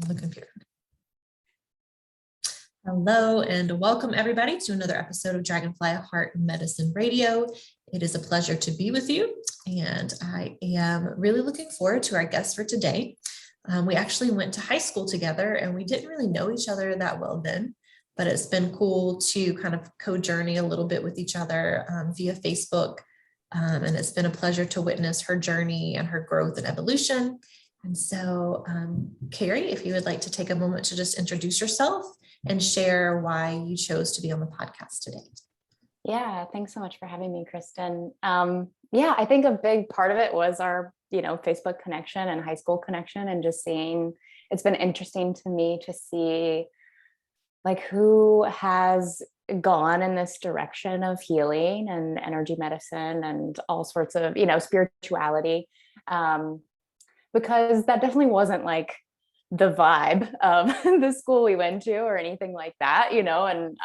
on the computer. Hello and welcome everybody to another episode of Dragonfly Heart Medicine Radio. It is a pleasure to be with you, and I am really looking forward to our guest for today. We actually went to high school together and we didn't really know each other that well then, but it's been cool to kind of co-journey a little bit with each other via Facebook. And it's been a pleasure to witness her journey and her growth and evolution. And so, Kerri, if you would like to take a moment to just introduce yourself and share why you chose to be on the podcast today. Yeah, thanks so much for having me, Kristen. Yeah, I think a big part of it was our, Facebook connection and high school connection, and just seeing, it's been interesting to me to see like who has gone in this direction of healing and energy medicine and all sorts of, spirituality. Because that definitely wasn't like the vibe of the school we went to or anything like that, and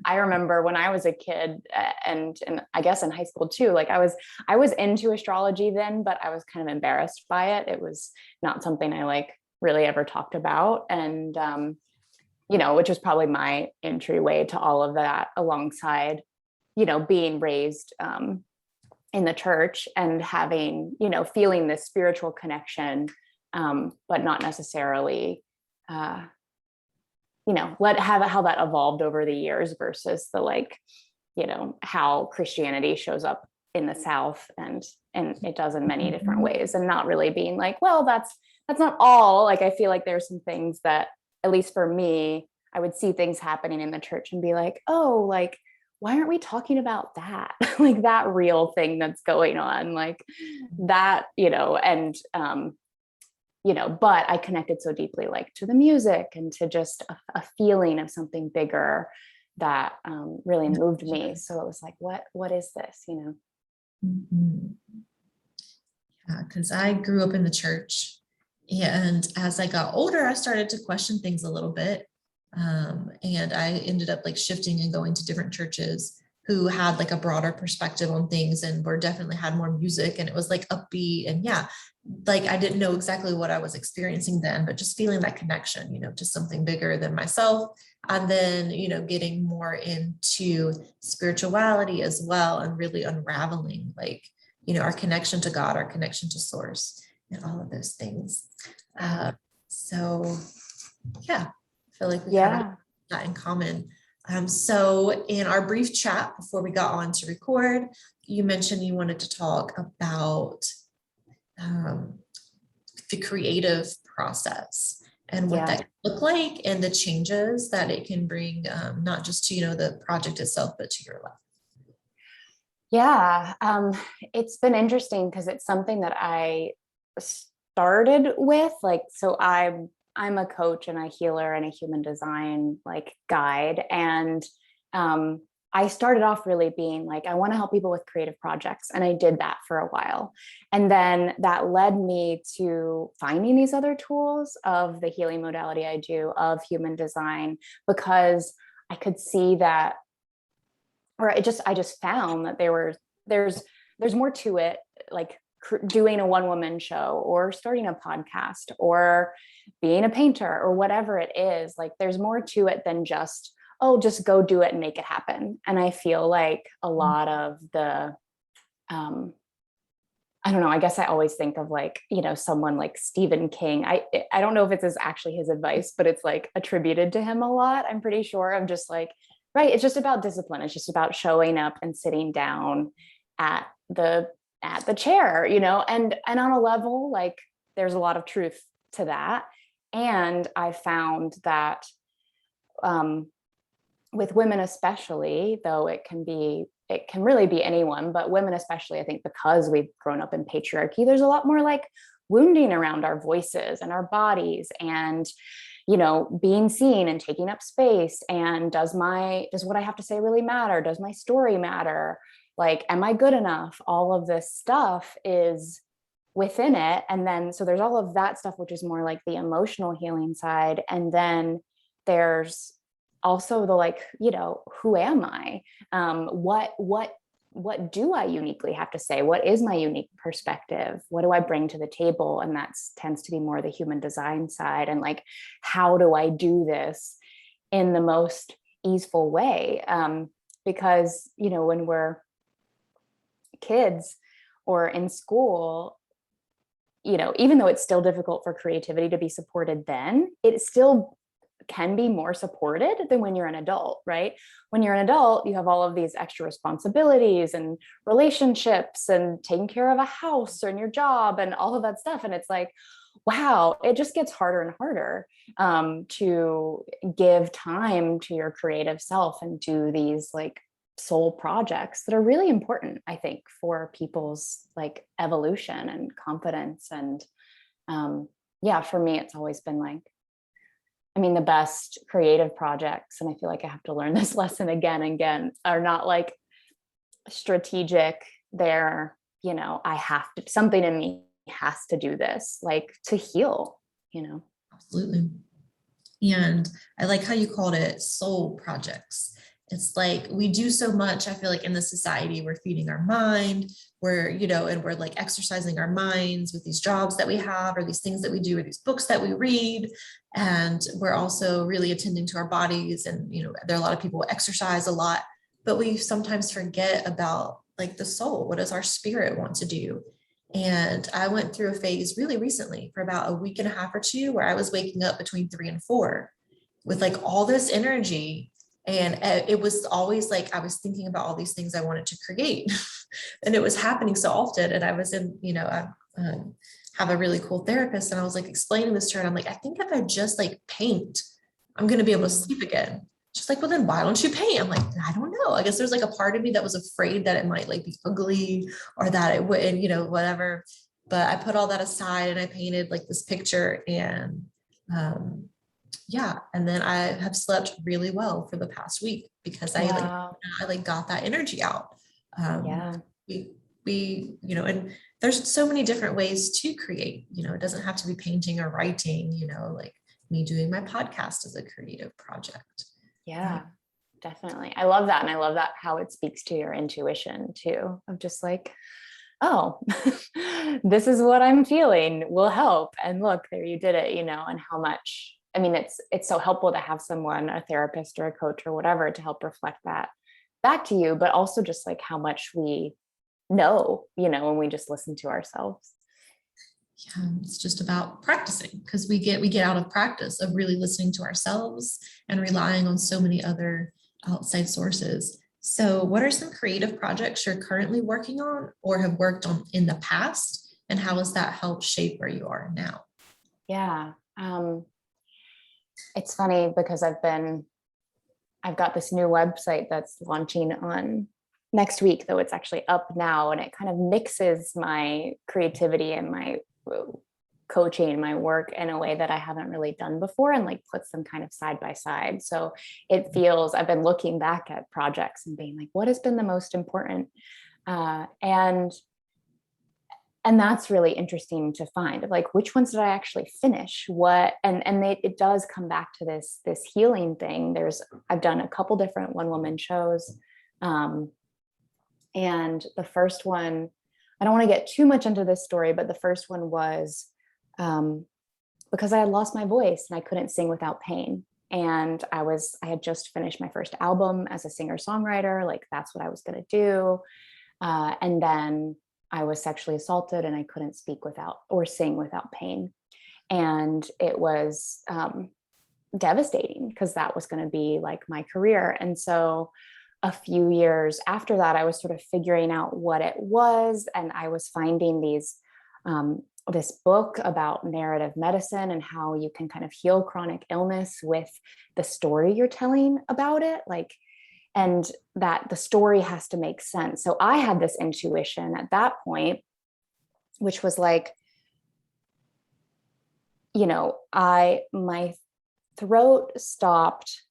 I remember when I was a kid and I guess in high school too, like I was into astrology then, but I was kind of embarrassed by it. It was not something I like really ever talked about. And, which was probably my entryway to all of that, alongside, being raised in the church and having, feeling this spiritual connection, but not necessarily, how that evolved over the years versus the how Christianity shows up in the South and it does in many different ways, and not really being like, well, that's not all. Like, I feel like there's some things that, at least for me, I would see things happening in the church and be like, oh, like, why aren't we talking about that? Like that real thing that's going on, like that, but I connected so deeply, like to the music and to just a feeling of something bigger that really moved me. So it was like, what is this, Mm-hmm. Yeah, because I grew up in the church, and as I got older, I started to question things a little bit. And I ended up like shifting and going to different churches who had like a broader perspective on things and were definitely had more music, and it was like upbeat. And yeah, like I didn't know exactly what I was experiencing then, but just feeling that connection, to something bigger than myself. And then, getting more into spirituality as well, and really unraveling like, our connection to God, our connection to source, and all of those things. So yeah. I feel like we have that in common. So in our brief chat before we got on to record, you mentioned you wanted to talk about the creative process and what that can look like, and the changes that it can bring, not just to, the project itself, but to your life. Yeah, it's been interesting because it's something that I started with, like, so I'm a coach and a healer and a human design like guide. And I started off really being like, I want to help people with creative projects. And I did that for a while. And then that led me to finding these other tools of the healing modality I do, of human design, because I could see that, or I just found that there's more to it, like doing a one-woman show or starting a podcast or being a painter or whatever it is. Like, there's more to it than just go do it and make it happen. And I feel like a lot of the, I don't know, I guess I always think of like, someone like Stephen King. I don't know if it's actually his advice, but it's like attributed to him a lot, I'm pretty sure, of just like, right, it's just about discipline. It's just about showing up and sitting down at the chair, and on a level, like, there's a lot of truth to that. And I found that with women especially, though it can really be anyone, but women especially, I think, because we've grown up in patriarchy, there's a lot more like wounding around our voices and our bodies, and being seen and taking up space. And does what I have to say really matter? Does my story matter? Like, am I good enough? All of this stuff is within it. And then, so there's all of that stuff, which is more like the emotional healing side. And then there's also the, like, who am I? What what do I uniquely have to say? What is my unique perspective? What do I bring to the table? And that tends to be more the human design side. And like, how do I do this in the most easeful way? Because, you know, when we're kids or in school, you know, even though it's still difficult for creativity to be supported, then it still can be more supported than when you're an adult, right? When you're an adult, you have all of these extra responsibilities and relationships and taking care of a house and your job and all of that stuff. And it's like, wow, it just gets harder and harder to give time to your creative self and do these like soul projects that are really important, I think, for people's like evolution and confidence. And yeah, for me, it's always been like, I mean, the best creative projects, and I feel like I have to learn this lesson again and again, are not like strategic. They're, you know, I have to, something in me has to do this, like to heal, you know? Absolutely. And I like how you called it soul projects. It's like we do so much, I feel like in the society, we're feeding our mind, we're, you know, and we're like exercising our minds with these jobs that we have, or these things that we do, or these books that we read. And we're also really attending to our bodies. And, you know, there are a lot of people who exercise a lot, but we sometimes forget about like the soul. What does our spirit want to do? And I went through a phase really recently for about a week and a half or two, where I was waking up between 3 and 4 with like all this energy. And it was always like I was thinking about all these things I wanted to create. And it was happening so often. And I was in, you know, I have a really cool therapist, and I was like explaining this to her. And I'm like, I think if I just like paint, I'm going to be able to sleep again. She's like, well, then why don't you paint? I'm like, I don't know. I guess there's like a part of me that was afraid that it might like be ugly, or that it wouldn't, you know, whatever. But I put all that aside and I painted like this picture. And yeah. And then I have slept really well for the past week, because Wow. I like got that energy out. Yeah. We, you know, and there's so many different ways to create, you know, it doesn't have to be painting or writing, you know, like me doing my podcast as a creative project. Yeah, definitely. I love that. And I love that how it speaks to your intuition too, of just like, oh, this is what I'm feeling will help. And look, there you did it, you know, and how much, I mean, it's so helpful to have someone, a therapist or a coach or whatever, to help reflect that back to you, but also just like how much we know, you know, when we just listen to ourselves. Yeah, it's just about practicing, because we get out of practice of really listening to ourselves and relying on so many other outside sources. So what are some creative projects you're currently working on or have worked on in the past, and how has that helped shape where you are now? Yeah. It's funny because I've got this new website that's launching on next week, though it's actually up now, and it kind of mixes my creativity and my coaching and my work in a way that I haven't really done before, and like puts them kind of side by side. So it feels, I've been looking back at projects and being like, what has been the most important? And that's really interesting to find, like, which ones did I actually finish? What, and it does come back to this healing thing. I've done a couple different one woman shows. And the first one, I don't want to get too much into this story, but the first one was because I had lost my voice and I couldn't sing without pain. And I had just finished my first album as a singer-songwriter. Like, that's what I was going to do. And then I was sexually assaulted and I couldn't speak without or sing without pain. And it was devastating, because that was going to be like my career. And so a few years after that, I was sort of figuring out what it was. And I was finding this book about narrative medicine and how you can kind of heal chronic illness with the story you're telling about it. Like, and that the story has to make sense. So I had this intuition at that point, which was like, you know, my throat stopped,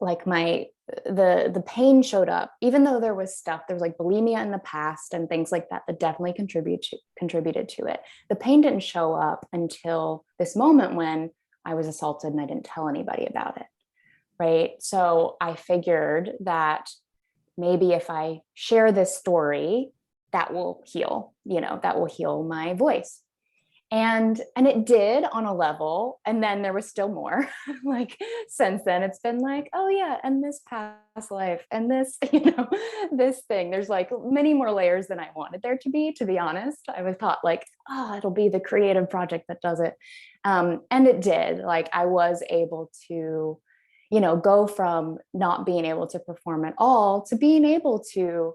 like the pain showed up, even though there was like bulimia in the past and things like that definitely contributed to it. The pain didn't show up until this moment when I was assaulted and I didn't tell anybody about it. right? So I figured that maybe if I share this story, that will heal, that will heal my voice. And it did on a level, and then there was still more. Like since then it's been like, oh yeah, and this past life and this, this thing, there's like many more layers than I wanted there to be honest. I was thought like, oh, it'll be the creative project that does it. And it did. Like I was able to go from not being able to perform at all to being able to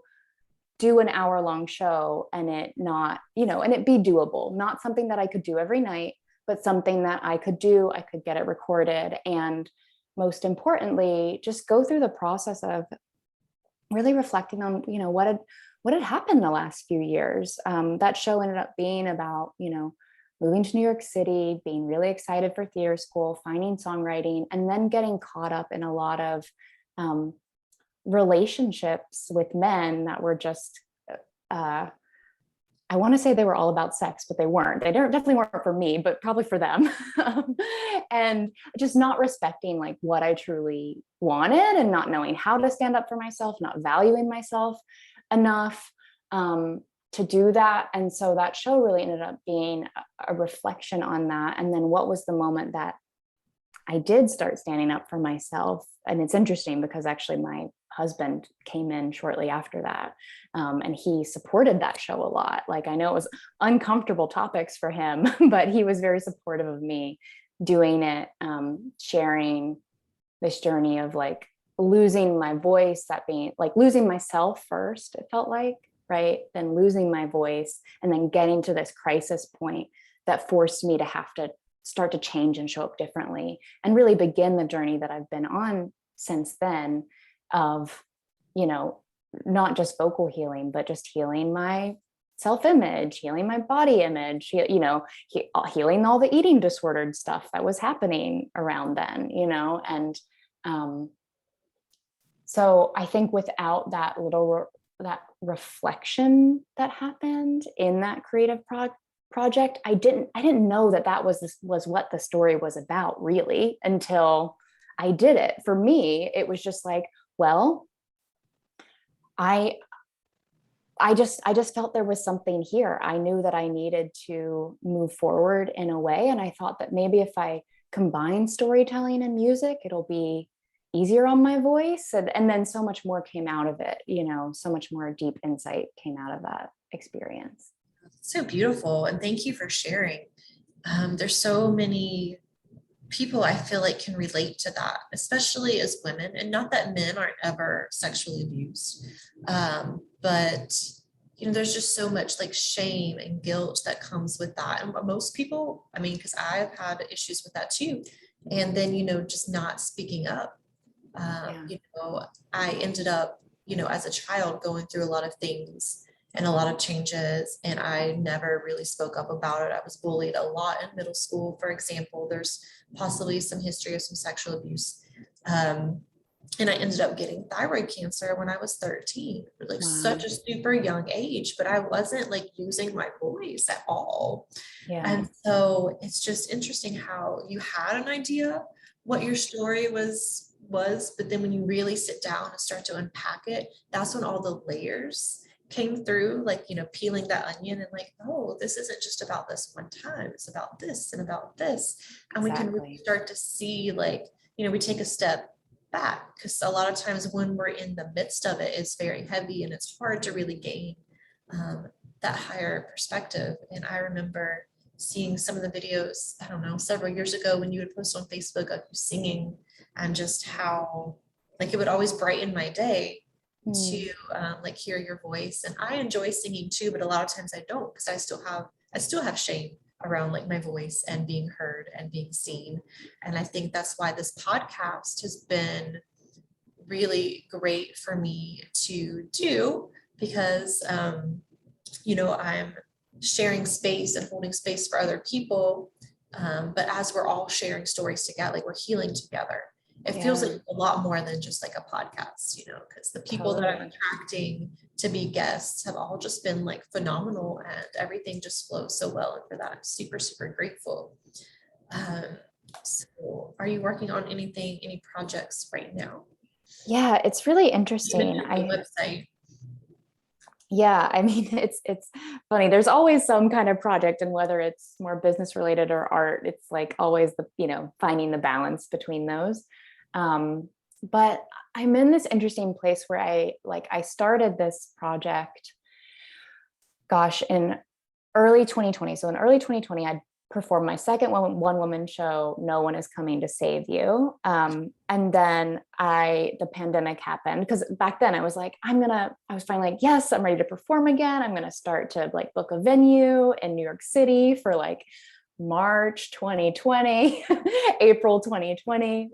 do an hour-long show and it not, and it be doable, not something that I could do every night, but something that I could do. I could get it recorded, and most importantly, just go through the process of really reflecting on, what had happened the last few years. That show ended up being about, moving to New York City, being really excited for theater school, finding songwriting, and then getting caught up in a lot of relationships with men that were just I want to say they were all about sex, but they weren't. They definitely weren't for me, but probably for them. And just not respecting like what I truly wanted, and not knowing how to stand up for myself, not valuing myself enough to do that. And so that show really ended up being a reflection on that. And then what was the moment that I did start standing up for myself? And it's interesting because actually my husband came in shortly after that, and he supported that show a lot. Like I know it was uncomfortable topics for him, but he was very supportive of me doing it, sharing this journey of like losing my voice, that being like losing myself first, it felt like, right? Then losing my voice, and then getting to this crisis point that forced me to have to start to change and show up differently, and really begin the journey that I've been on since then of, not just vocal healing, but just healing my self-image, healing my body image, healing all the eating disordered stuff that was happening around then, and so I think without that that reflection that happened in that creative project, I didn't know that was what the story was about really until I did it. For me, it was just like, well, I just felt there was something here. I knew that I needed to move forward in a way, and I thought that maybe if I combine storytelling and music, it'll be easier on my voice. And then so much more came out of it, so much more deep insight came out of that experience. So beautiful. And thank you for sharing. There's so many people I feel like can relate to that, especially as women, and not that men aren't ever sexually abused. But there's just so much like shame and guilt that comes with that. And most people, I mean, because I've had issues with that too. And then, just not speaking up. I ended up, as a child going through a lot of things and a lot of changes, and I never really spoke up about it. I was bullied a lot in middle school, for example. There's possibly some history of some sexual abuse. And I ended up getting thyroid cancer when I was 13, like Wow. such a super young age, but I wasn't like using my voice at all. Yeah. And so it's just interesting how you had an idea what your story was, but then when you really sit down and start to unpack it, that's when all the layers came through, like, peeling that onion and like, oh, this isn't just about this one time, it's about this and about this. And we can really start to see, like, we take a step back, because a lot of times when we're in the midst of it, it's very heavy and it's hard to really gain that higher perspective. And I remember seeing some of the videos, I don't know, several years ago when you would post on Facebook of you singing, and just how like it would always brighten my day to like hear your voice. And I enjoy singing too, but a lot of times I don't, because I still have shame around like my voice and being heard and being seen. And I think that's why this podcast has been really great for me to do, because I'm sharing space and holding space for other people. But as we're all sharing stories together, like we're healing together, it feels like a lot more than just like a podcast, because the people that I'm attracting to be guests have all just been like phenomenal, and everything just flows so well. And for that, I'm super, super grateful. So are you working on any projects right now? Yeah, it's really Even interesting. the website. Yeah, I mean, it's funny. There's always some kind of project, and whether it's more business related or art, it's like always finding the balance between those. But I'm in this interesting place where I started this project, gosh, in early 2020. So in early 2020, I performed my second one woman show, No One Is Coming to Save You. And then the pandemic happened, because back then I was like, I was finally like, yes, I'm ready to perform again. I'm going to start to like book a venue in New York City for like March 2020, April 2020,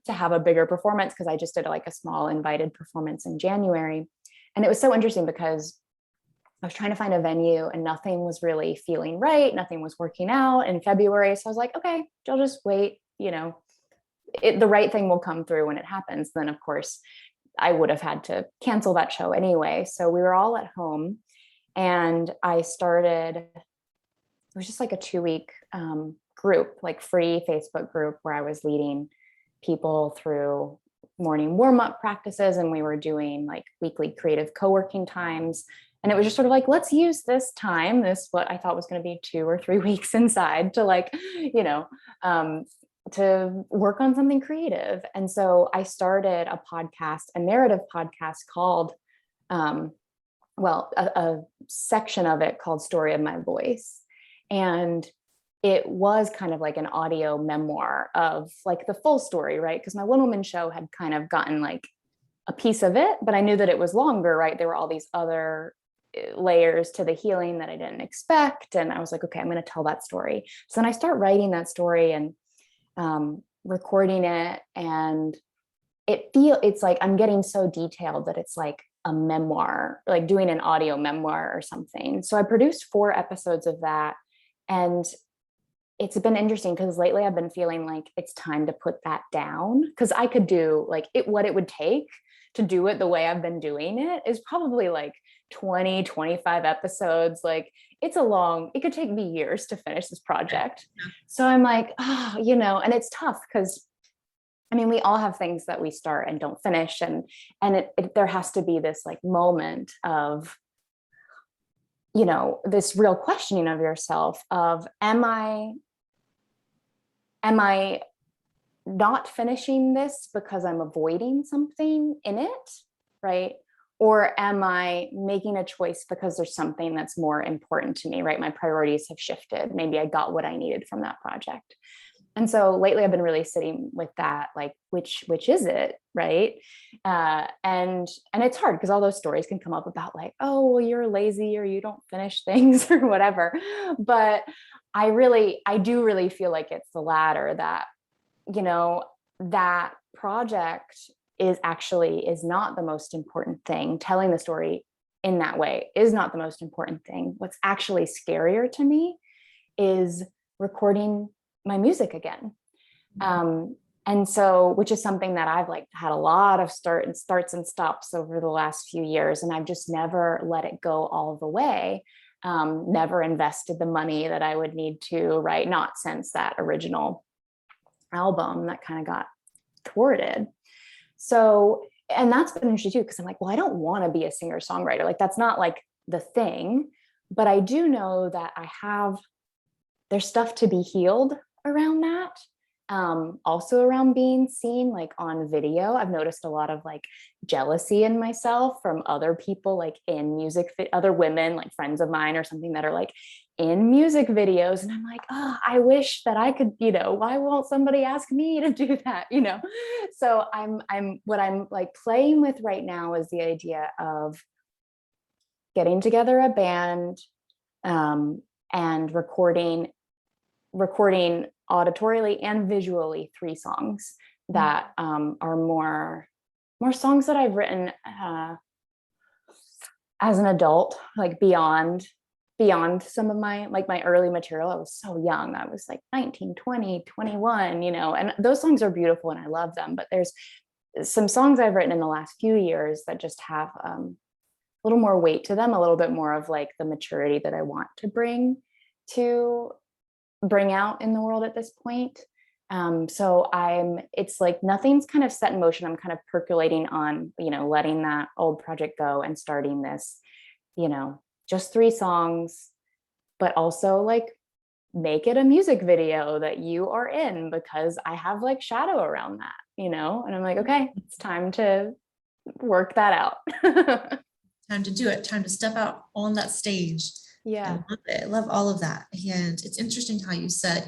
to have a bigger performance, because I just did like a small invited performance in January. And it was so interesting because I was trying to find a venue and nothing was really feeling right. Nothing was working out in February. So I was like, okay, I'll just wait, the right thing will come through when it happens. Then of course I would have had to cancel that show anyway. So we were all at home, and I started, it was just like a 2-week group, like free Facebook group, where I was leading people through morning warm-up practices, and we were doing like weekly creative co-working times. And it was just sort of like, let's use this time, what I thought was going to be 2 or 3 weeks inside, to like, to work on something creative. And so I started a narrative podcast called, a section of it called Story of My Voice. And it was kind of like an audio memoir of like the full story, right? Because my one woman show had kind of gotten like a piece of it, but I knew that it was longer, right? There were all these other layers to the healing that I didn't expect. And I was like, okay, I'm going to tell that story. So then I start writing that story and recording it. And it's like, I'm getting so detailed that it's like a memoir, like doing an audio memoir or something. So I produced 4 episodes of that. And it's been interesting because lately I've been feeling like it's time to put that down, because I could do like what it would take to do it the way I've been doing it is probably like 20, 25 episodes. Like it could take me years to finish this project. So I'm like, and it's tough because I mean, we all have things that we start and don't finish. And there has to be this like moment of, this real questioning of yourself of, am I not finishing this because I'm avoiding something in it, right? Or am I making a choice because there's something that's more important to me, right? My priorities have shifted. Maybe I got what I needed from that project. And so lately I've been really sitting with that, like, which is it, right? And it's hard because all those stories can come up about like, oh, well, you're lazy or you don't finish things or whatever. But I do really feel like it's the latter, that, that project is not the most important thing. Telling the story in that way is not the most important thing. What's actually scarier to me is recording my music again. And so, which is something that I've like had a lot of starts and stops over the last few years. And I've just never let it go all the way. Never invested the money that I would need to, right? Not since that original album that kind of got thwarted. So, and that's been interesting too, because I'm like, well, I don't want to be a singer-songwriter. Like that's not like the thing, but I do know that there's stuff to be healed around that. Also around being seen like on video. I've noticed a lot of like jealousy in myself from other people, like in music, other women, like friends of mine or something, that are like in music videos. And I'm like, oh, I wish that I could, why won't somebody ask me to do that? So what I'm like playing with right now is the idea of getting together a band, and recording auditorially and visually 3 songs that are more songs that I've written as an adult, like beyond some of my early material. I was so young. I was like 19, 20, 21, and those songs are beautiful and I love them. But there's some songs I've written in the last few years that just have a little more weight to them, a little bit more of like the maturity that I want to bring out in the world at this point. So it's like nothing's kind of set in motion. I'm kind of percolating on, letting that old project go and starting this, just 3 songs, but also like make it a music video that you are in, because I have like shadow around that, and I'm like, okay, it's time to work that out. Time to do it, time to step out on that stage. I Yeah. love it. I love all of that. And it's interesting how you said,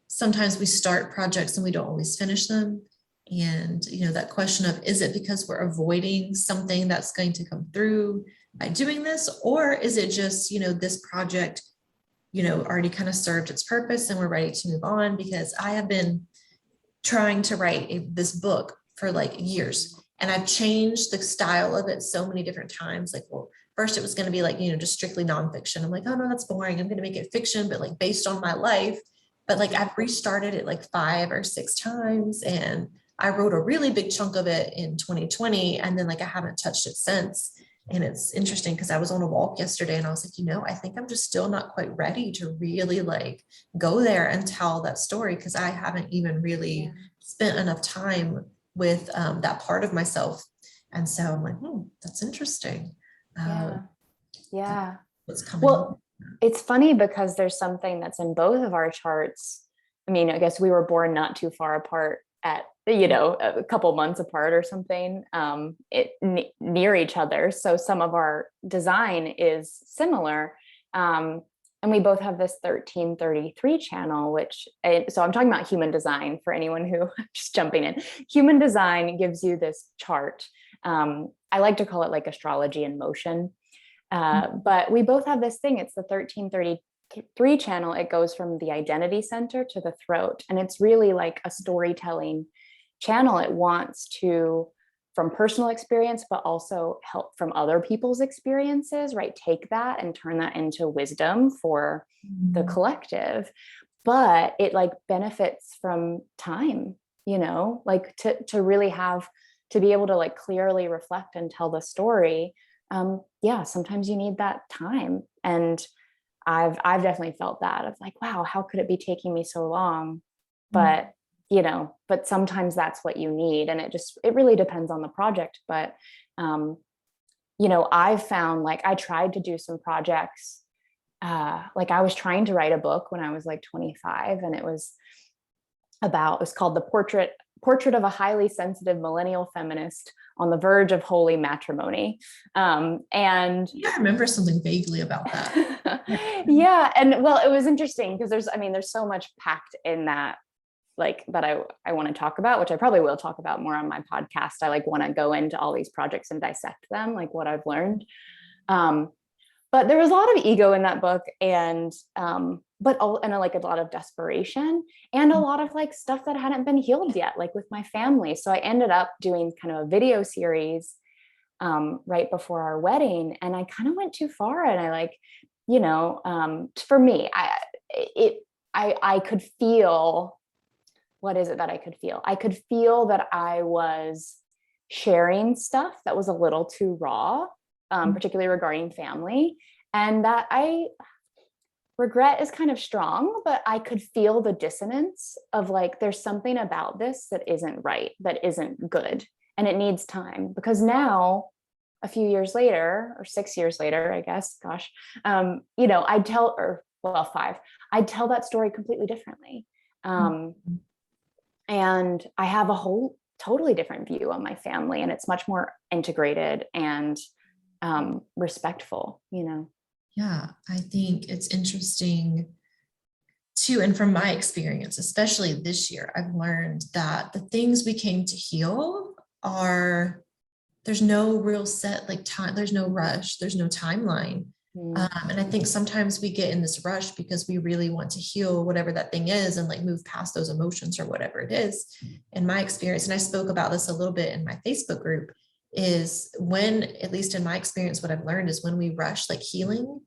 sometimes we start projects and we don't always finish them. And, that question of, is it because we're avoiding something that's going to come through by doing this? Or is it just, this project, already kind of served its purpose and we're ready to move on? Because I have been trying to write this book for like years. And I've changed the style of it so many different times. Like, well, first it was going to be like, just strictly nonfiction. I'm like, oh no, that's boring. I'm going to make it fiction, but like based on my life. But like I've restarted it like 5 or 6 times. And I wrote a really big chunk of it in 2020. And then like I haven't touched it since. And it's interesting because I was on a walk yesterday and I was like, I think I'm just still not quite ready to really like go there and tell that story, because I haven't even really spent enough time with that part of myself. And so I'm like, that's interesting. Yeah. What's coming? Well, it's funny because there's something that's in both of our charts. I mean, I guess we were born not too far apart at, a couple months apart or something, near each other. So some of our design is similar. And we both have this 1333 channel, so I'm talking about human design for anyone who just jumping in. Human design gives you this chart. I like to call it like astrology in motion. But we both have this thing. It's the 1333 channel. It goes from the identity center to the throat. And it's really like a storytelling channel. It wants to, from personal experience, but also help from other people's experiences, right? Take that and turn that into wisdom for the collective. But it like benefits from time, like to really have, to be able to like clearly reflect and tell the story. Sometimes you need that time. And I've definitely felt that of like, wow, how could it be taking me so long? But but sometimes that's what you need. And it really depends on the project. But, I've found like I tried to do some projects. Like I was trying to write a book when I was like 25, and it was called The Portrait of a Highly Sensitive Millennial Feminist on the Verge of Holy Matrimony. And I remember something vaguely about that. Yeah. And well, it was interesting because there's so much packed in that, like that I want to talk about, which I probably will talk about more on my podcast. I like want to go into all these projects and dissect them, like what I've learned. But there was a lot of ego in that book, and like a lot of desperation and a lot of like stuff that hadn't been healed yet, like with my family. So I ended up doing kind of a video series right before our wedding, and I kind of went too far. And I like, for me, I could feel, what is it that I could feel? I could feel that I was sharing stuff that was a little too raw, particularly regarding family. And that regret is kind of strong, but I could feel the dissonance of like, there's something about this that isn't right, that isn't good. And it needs time, because now a few years later, or 6 years later, I guess, gosh, I'd tell, 5, I'd tell that story completely differently. And I have a whole totally different view on my family, and it's much more integrated and respectful, Yeah, I think it's interesting too. And from my experience, especially this year, I've learned that the things we came to heal there's no real set like time, there's no rush, there's no timeline. And I think sometimes we get in this rush because we really want to heal whatever that thing is and like move past those emotions or whatever it is. In my experience, and I spoke about this a little bit in my Facebook group, is when, at least in my experience, what I've learned is when we rush like healing,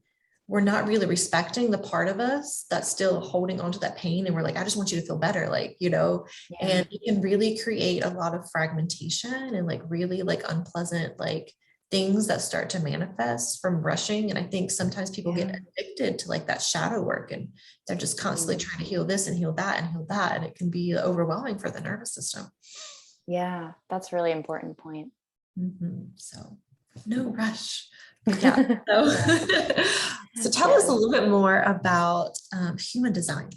we're not really respecting the part of us that's still holding on to that pain. And we're like, I just want you to feel better, like, and it can really create a lot of fragmentation and like really like unpleasant, like things that start to manifest from rushing. And I think sometimes people get addicted to like that shadow work, and they're just constantly trying to heal this and heal that and heal that. And it can be overwhelming for the nervous system. Yeah, that's a really important point. So no rush. Yeah. So tell us a little bit more about human design,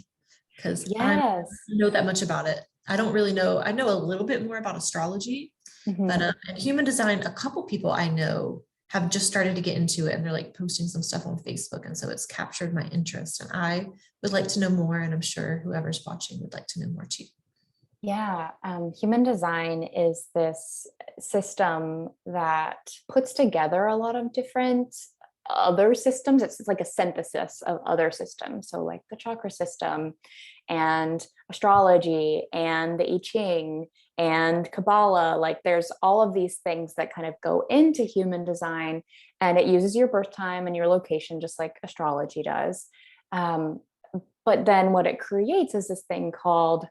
because I don't know that much about it. I don't really know. I know a little bit more about astrology, but in human design, a couple people I know have just started to get into it, and they're like posting some stuff on Facebook. And so it's captured my interest, and I would like to know more. And I'm sure whoever's watching would like to know more too. Yeah, human design is this system that puts together a lot of different other systems. It's like a synthesis of other systems. So like the chakra system and astrology and the I Ching and Kabbalah, like there's all of these things that kind of go into human design, and it uses your birth time and your location, just like astrology does. But then what it creates is this thing called,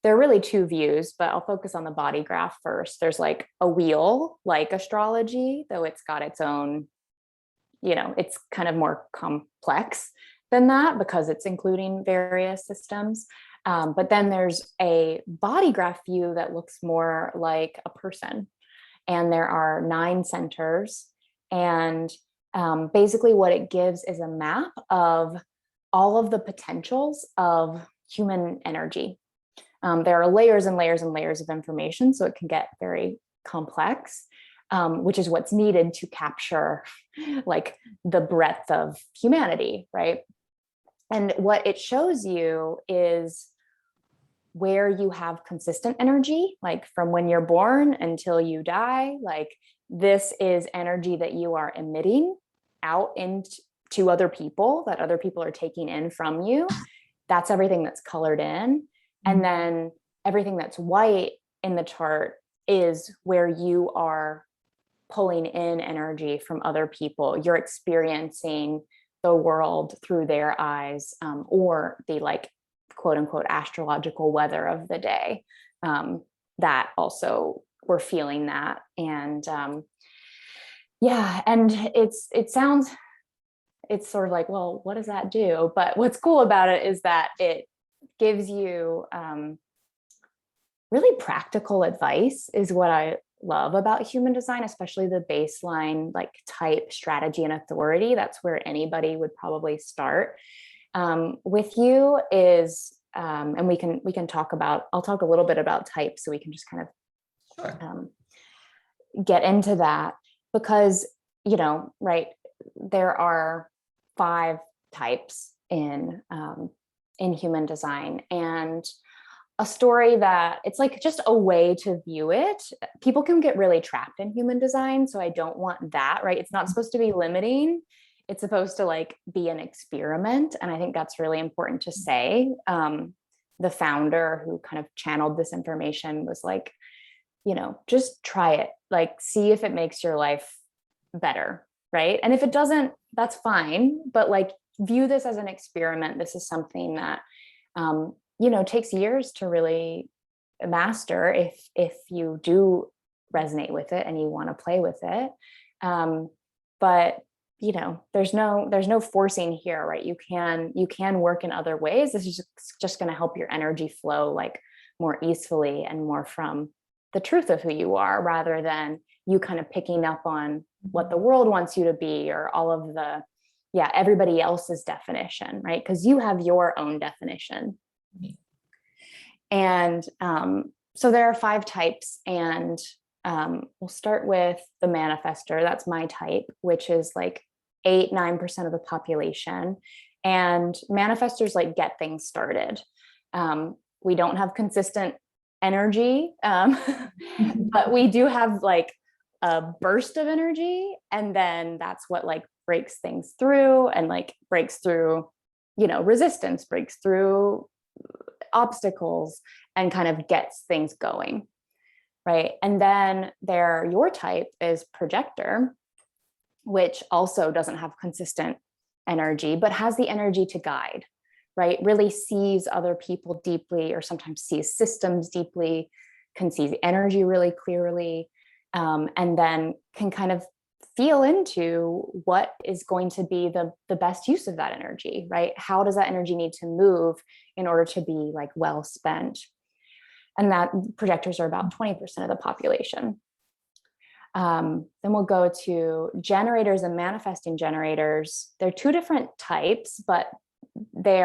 there are really two views, but I'll focus on the body graph first. There's like a wheel, like astrology, though it's got its own, it's kind of more complex than that because it's including various systems. But then there's a body graph view that looks more like a person. And there are 9 centers. And basically what it gives is a map of all of the potentials of human energy. There are layers and layers and layers of information, so it can get very complex, which is what's needed to capture like the breadth of humanity, right? And what it shows you is where you have consistent energy, like from when you're born until you die. Like this is energy that you are emitting out into other people, that other people are taking in from you. That's everything that's colored in. And then everything that's white in the chart is where you are pulling in energy from other people. You're experiencing the world through their eyes, or the like quote unquote astrological weather of the day. That also we're feeling that. And and it's sort of like, well, what does that do? But what's cool about it is that it gives you really practical advice, is what I love about human design, especially the baseline like type, strategy, and authority. That's where anybody would probably start with you is, and we can talk about, I'll talk a little bit about type so we can just kind of get into that, because, right, there are 5 types in human design, and a story that it's like just a way to view it. People can get really trapped in human design, so I don't want that, right? It's not supposed to be limiting. It's supposed to like be an experiment, and I think that's really important to say. The founder who kind of channeled this information was like, just try it, like see if it makes your life better, right? And if it doesn't, that's fine, but like view this as an experiment. This is something that takes years to really master if you do resonate with it and you want to play with it. But there's no forcing here, right? You can work in other ways. This is just going to help your energy flow like more easily and more from the truth of who you are, rather than you kind of picking up on what the world wants you to be, or all of the everybody else's definition, right? Because you have your own definition. And so there are 5 types, and we'll start with the manifester. That's my type, which is like 8-9% of the population. And manifestors like get things started. We don't have consistent energy, but we do have like a burst of energy, and then that's what like breaks things through, and like breaks through resistance, breaks through obstacles, and kind of gets things going, right? And then your type is projector, which also doesn't have consistent energy, but has the energy to guide, right? Really sees other people deeply, or sometimes sees systems deeply, can see the energy really clearly, and then can kind of feel into what is going to be the best use of that energy, right? How does that energy need to move in order to be like well spent? And that projectors are about 20% of the population. Then we'll go to generators and manifesting generators. They're two different types, but they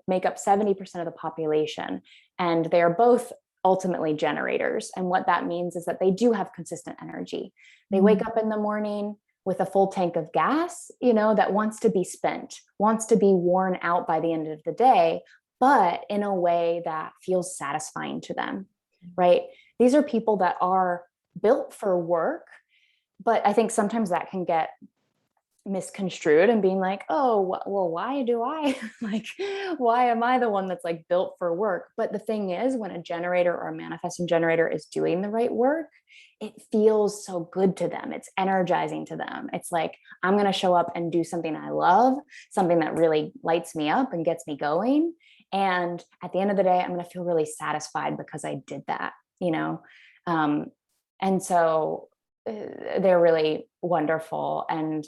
make up 70% of the population, and they are both ultimately generators. And what that means is that they do have consistent energy. They wake up in the morning with a full tank of gas, that wants to be spent, wants to be worn out by the end of the day, but in a way that feels satisfying to them, right? These are people that are built for work, but I think sometimes that can get misconstrued and being like, oh, well, why do I like, why am I the one that's like built for work? But the thing is, when a generator or a manifesting generator is doing the right work, it feels so good to them. It's energizing to them. It's like, I'm going to show up and do something I love, something that really lights me up and gets me going. And at the end of the day, I'm going to feel really satisfied because I did that, and so they're really wonderful. And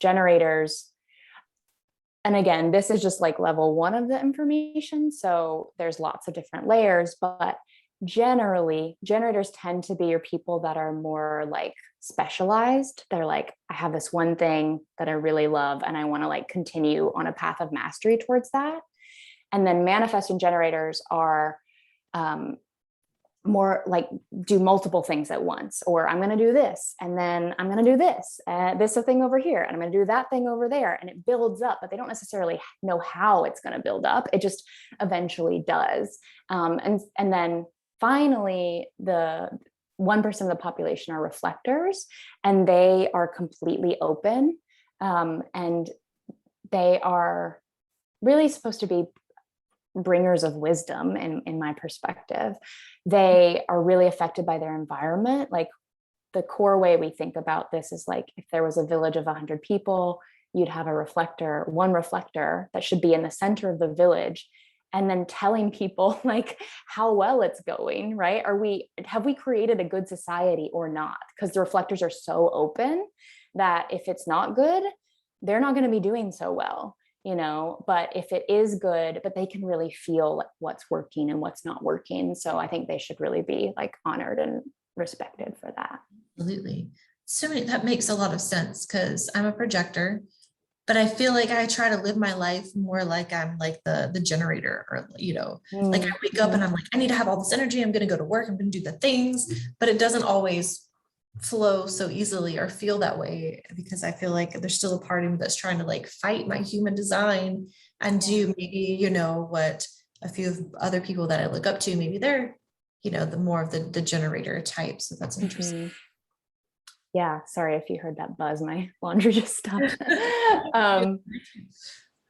generators, and again, this is just like level 1 of the information, so there's lots of different layers, but generally generators tend to be your people that are more like specialized. They're like, I have this one thing that I really love and I want to like continue on a path of mastery towards that. And then manifesting generators are more like do multiple things at once, or I'm going to do this and then I'm going to do this thing over here and I'm going to do that thing over there, and it builds up, but they don't necessarily know how it's going to build up. It just eventually does. And then finally, the 1% of the population are reflectors, and they are completely open, and they are really supposed to be bringers of wisdom in my perspective. They are really affected by their environment. Like, the core way we think about this is like, if there was a village of 100 people, you'd have one reflector that should be in the center of the village, and then telling people like how well it's going, right? Have we created a good society or not? Because the reflectors are so open that if it's not good, they're not going to be doing so well. But if it is good, but they can really feel like what's working and what's not working. So I think they should really be like honored and respected for that. Absolutely. That makes a lot of sense, because I'm a projector, but I feel like I try to live my life more like I'm like the generator, or, like I wake up and I'm like, I need to have all this energy. I'm going to go to work. I'm going to do the things, but it doesn't always flow so easily or feel that way, because I feel like there's still a part of me that's trying to like fight my human design and do maybe, what a few of other people that I look up to, maybe they're, the more of the generator type. So that's interesting. Mm-hmm. Yeah. Sorry if you heard that buzz, my laundry just stopped.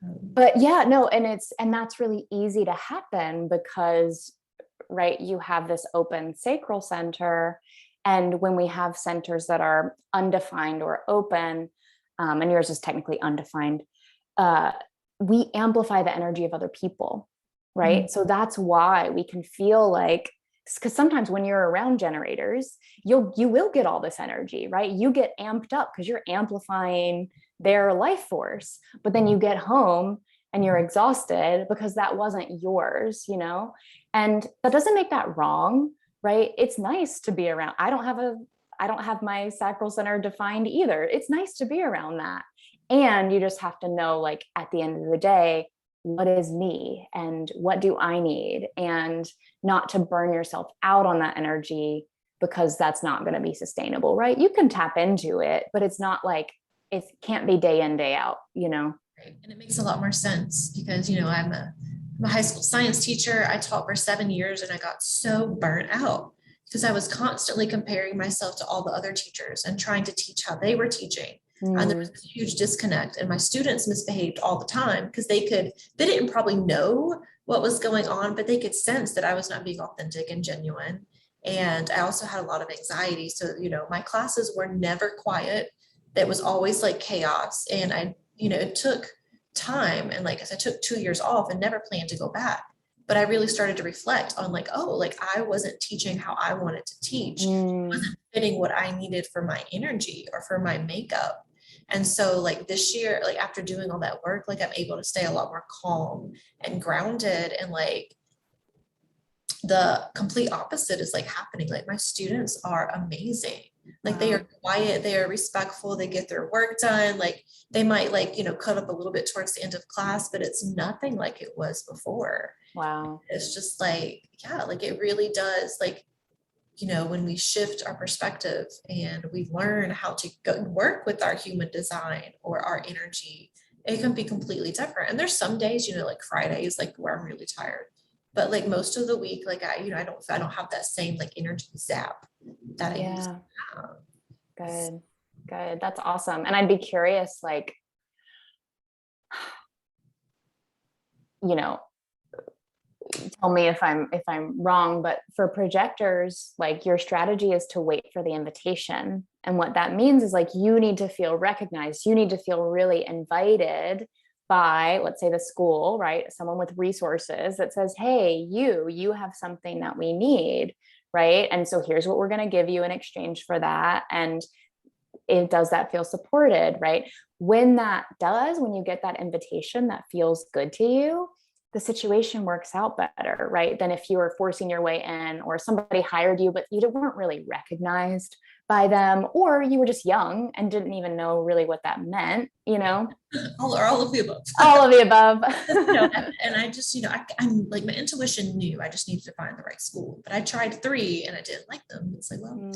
But yeah, no, and that's really easy to happen because, right, you have this open sacral center. And when we have centers that are undefined or open, and yours is technically undefined, we amplify the energy of other people, right? So that's why we can feel like, because sometimes when you're around generators, you will get all this energy, right? You get amped up because you're amplifying their life force, but then you get home and you're exhausted because that wasn't yours, and that doesn't make that wrong. Right? It's nice to be around. I don't have my sacral center defined either. It's nice to be around that. And you just have to know, like, at the end of the day, what is me and what do I need, and not to burn yourself out on that energy, because that's not going to be sustainable, right? You can tap into it, but it's not like, it can't be day in, day out, Right. And it makes a lot more sense because, I'm a high school science teacher. I taught for 7 years and I got so burnt out because I was constantly comparing myself to all the other teachers and trying to teach how they were teaching. And there was this huge disconnect, and my students misbehaved all the time because they didn't probably know what was going on, but they could sense that I was not being authentic and genuine. And I also had a lot of anxiety. So, my classes were never quiet. It was always like chaos. And it took time, and like I said, I took 2 years off and never planned to go back. But I really started to reflect on like, oh, like I wasn't teaching how I wanted to teach. It wasn't fitting what I needed for my energy or for my makeup. And so like this year, like after doing all that work, like I'm able to stay a lot more calm and grounded, and like the complete opposite is like happening. Like my students are amazing. Like they are quiet, they are respectful, they get their work done. Like they might like, cut up a little bit towards the end of class, but it's nothing like it was before. Wow. It's just like, yeah, like it really does. Like, when we shift our perspective and we learn how to go and work with our human design or our energy, it can be completely different. And there's some days, like Fridays, like where I'm really tired. But like most of the week, like I don't have that same like energy zap that I used to have. Good. That's awesome. And I'd be curious, like, tell me if I'm wrong, but for projectors, like your strategy is to wait for the invitation. And what that means is like, you need to feel recognized. You need to feel really invited by, let's say, the school, right? Someone with resources that says, hey, you have something that we need, right? And so here's what we're going to give you in exchange for that. And does that feel supported, right? When you get that invitation that feels good to you, the situation works out better, right? Than if you were forcing your way in, or somebody hired you, but you weren't really recognized by them, or you were just young and didn't even know really what that meant, all of the above. All of the above. And I just, I'm like, my intuition knew I just needed to find the right school, but I tried 3 and I didn't like them. It's like, well,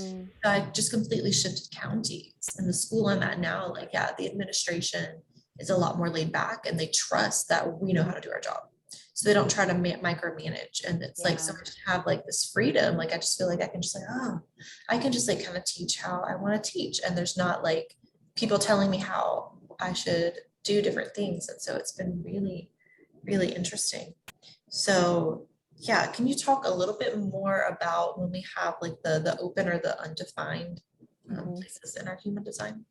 I just completely shifted counties, and the school I'm at now, like, yeah, the administration is a lot more laid back, and they trust that we know how to do our job. So they don't try to micromanage. And it's like, so to have like this freedom, like, I just feel like I can just like, I can just like kind of teach how I want to teach. And there's not like people telling me how I should do different things. And so it's been really, really interesting. So yeah, can you talk a little bit more about when we have like the open or the undefined places in our human design?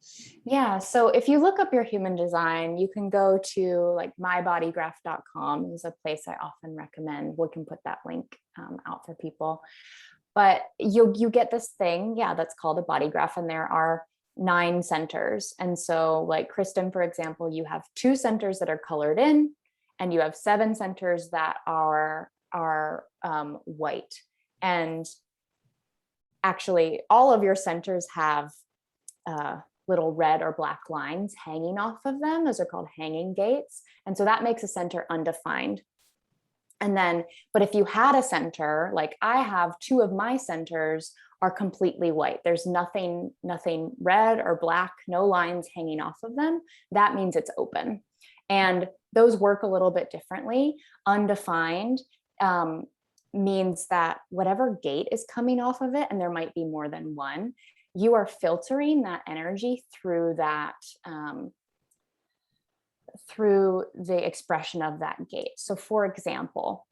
Yeah. So if you look up your human design, you can go to like mybodygraph.com is a place I often recommend. We can put that link out for people. But you get this thing, that's called a body graph, and there are 9 centers. And so like Kristen, for example, you have 2 centers that are colored in, and you have 7 centers that are white. And actually all of your centers have little red or black lines hanging off of them. Those are called hanging gates. And so that makes a center undefined. And then, but if you had a center, like I have 2 of my centers are completely white. There's nothing red or black, no lines hanging off of them. That means it's open. And those work a little bit differently. Undefined means that whatever gate is coming off of it, and there might be more than one, you are filtering that energy through that, through the expression of that gate. So for example,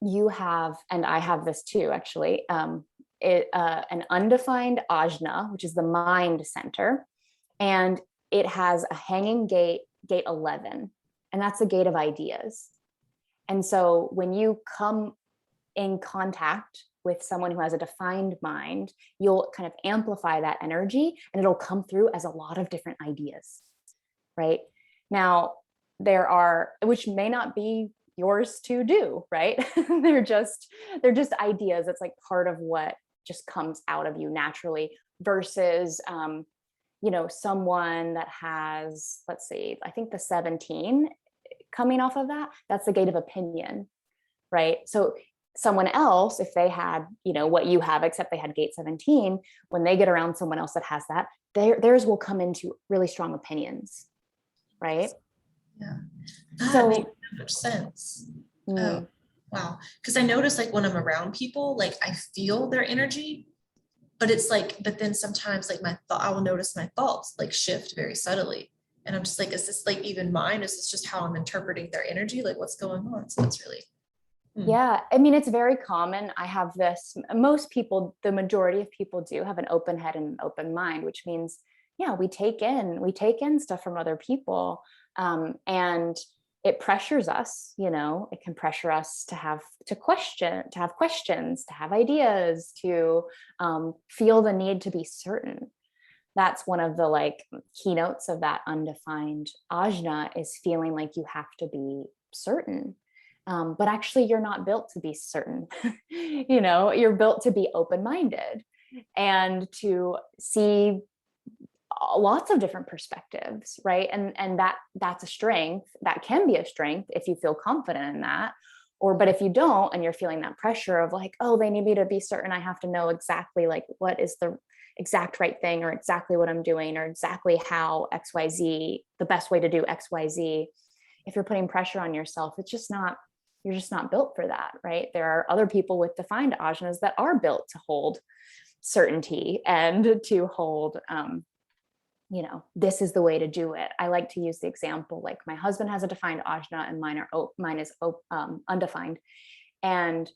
you have, and I have this too, actually, an undefined ajna, which is the mind center, and it has a hanging gate, gate 11, and that's the gate of ideas. And so when you come in contact with someone who has a defined mind, you'll kind of amplify that energy, and it'll come through as a lot of different ideas, right? Now, there are, which may not be yours to do, right? they're just ideas. It's like part of what just comes out of you naturally, versus someone that has, let's see, I think the 17 coming off of that's the gate of opinion, right? So someone else, if they had, what you have, except they had gate 17, when they get around someone else that has that, theirs will come into really strong opinions, right? Yeah, that makes so much sense. Oh, wow. Because I notice like when I'm around people, like I feel their energy, but it's like, but then sometimes like I will notice my thoughts like shift very subtly. And I'm just like, is this like even mine? Is this just how I'm interpreting their energy? Like what's going on? So it's really. Yeah, I mean, it's very common. I have this, most people, the majority of people do have an open head and an open mind, which means, we take in stuff from other people. And it pressures us, it can pressure us to have questions, to have ideas, to feel the need to be certain. That's one of the like keynotes of that undefined ajna, is feeling like you have to be certain. But actually you're not built to be certain. You're built to be open-minded and to see lots of different perspectives, right? And that's a strength. That can be a strength if you feel confident in that. But if you don't, and you're feeling that pressure of like, oh, they need me to be certain, I have to know exactly like what is the exact right thing, or exactly what I'm doing, or exactly how XYZ, the best way to do XYZ. If you're putting pressure on yourself, you're just not built for that, right? There are other people with defined ajnas that are built to hold certainty and to hold, this is the way to do it. I like to use the example, like my husband has a defined ajna and mine is undefined. And,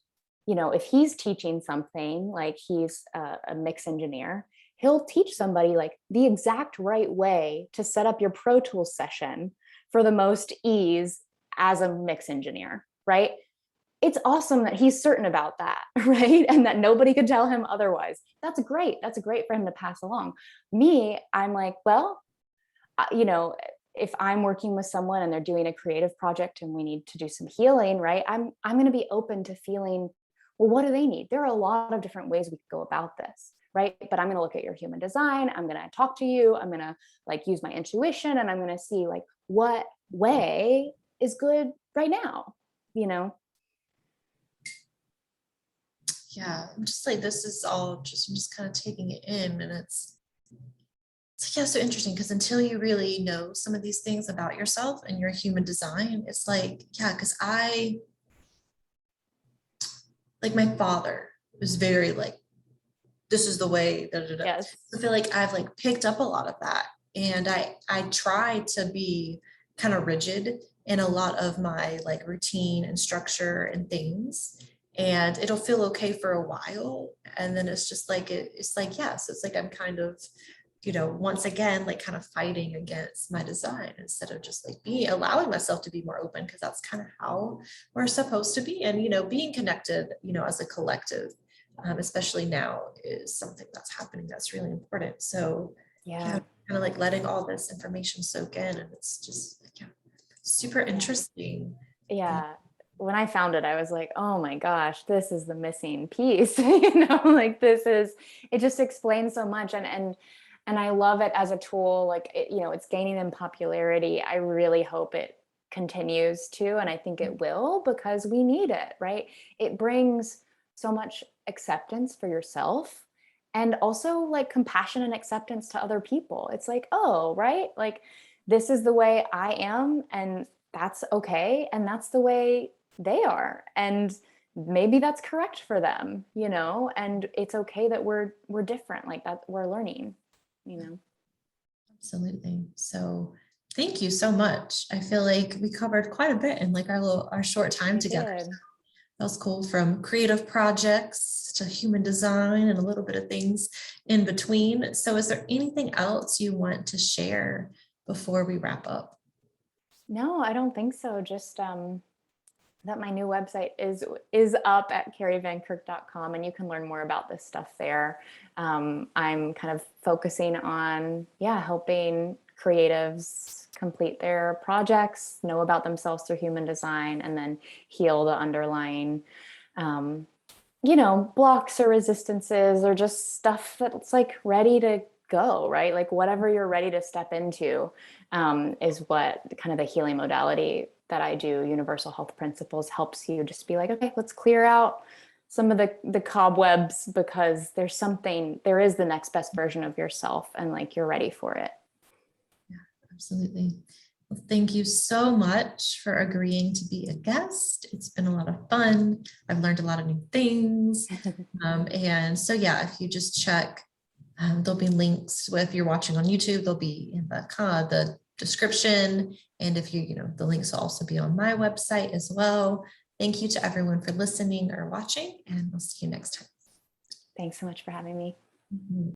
if he's teaching something, like he's a mix engineer, he'll teach somebody like the exact right way to set up your Pro Tools session for the most ease as a mix engineer, right? It's awesome that he's certain about that, right? And that nobody could tell him otherwise. That's great. That's great for him to pass along. Me, I'm like, well, if I'm working with someone and they're doing a creative project and we need to do some healing, right? I'm going to be open to feeling, well, what do they need? There are a lot of different ways we could go about this, right? But I'm going to look at your human design. I'm going to talk to you. I'm going to like use my intuition, and I'm going to see like what way is good right now, Yeah, I'm just like, this is all just, I'm just kind of taking it in, and it's like, yeah, so interesting, because until you really know some of these things about yourself and your human design, it's like, yeah, because like my father was very like, this is the way, da, da, da. Yes. I feel like I've like picked up a lot of that, and I try to be kind of rigid in a lot of my like routine and structure and things, and it'll feel okay for a while, and then it's just like it's like, yeah, so it's like I'm kind of, once again, like kind of fighting against my design instead of just like allowing myself to be more open, because that's kind of how we're supposed to be. And being connected, as a collective, especially now, is something that's happening that's really important. So yeah, kind of like letting all this information soak in, and it's just super interesting. Yeah. When I found it, I was like, oh my gosh, this is the missing piece. It just explains so much. And I love it as a tool. Like, it's gaining in popularity. I really hope it continues to, and I think it will, because we need it, right? It brings so much acceptance for yourself, and also like compassion and acceptance to other people. It's like, oh, right, like this is the way I am, and that's okay, and that's the way they are, and maybe that's correct for them, and it's okay that we're different, like that we're learning. Absolutely. So thank you so much. I feel like we covered quite a bit in like our short time together. That was cool, from creative projects to human design and a little bit of things in between. So is there anything else you want to share before we wrap up? No, I don't think so. Just that my new website is up at kerrivankirk.com, and you can learn more about this stuff there. I'm kind of focusing on, helping creatives complete their projects, know about themselves through human design, and then heal the underlying, blocks or resistances, or just stuff that's like ready to go, right? Like whatever you're ready to step into is what kind of the healing modality that I do, Universal Health Principles, helps you just be like, okay, let's clear out some of the cobwebs, because there is the next best version of yourself, and like you're ready for it. Yeah, absolutely. Well, thank you so much for agreeing to be a guest. It's been a lot of fun. I've learned a lot of new things. And so, yeah, if you just check, there'll be links. If you're watching on YouTube, they'll be in the description. And if the links will also be on my website as well. Thank you to everyone for listening or watching, and we'll see you next time. Thanks so much for having me. Mm-hmm.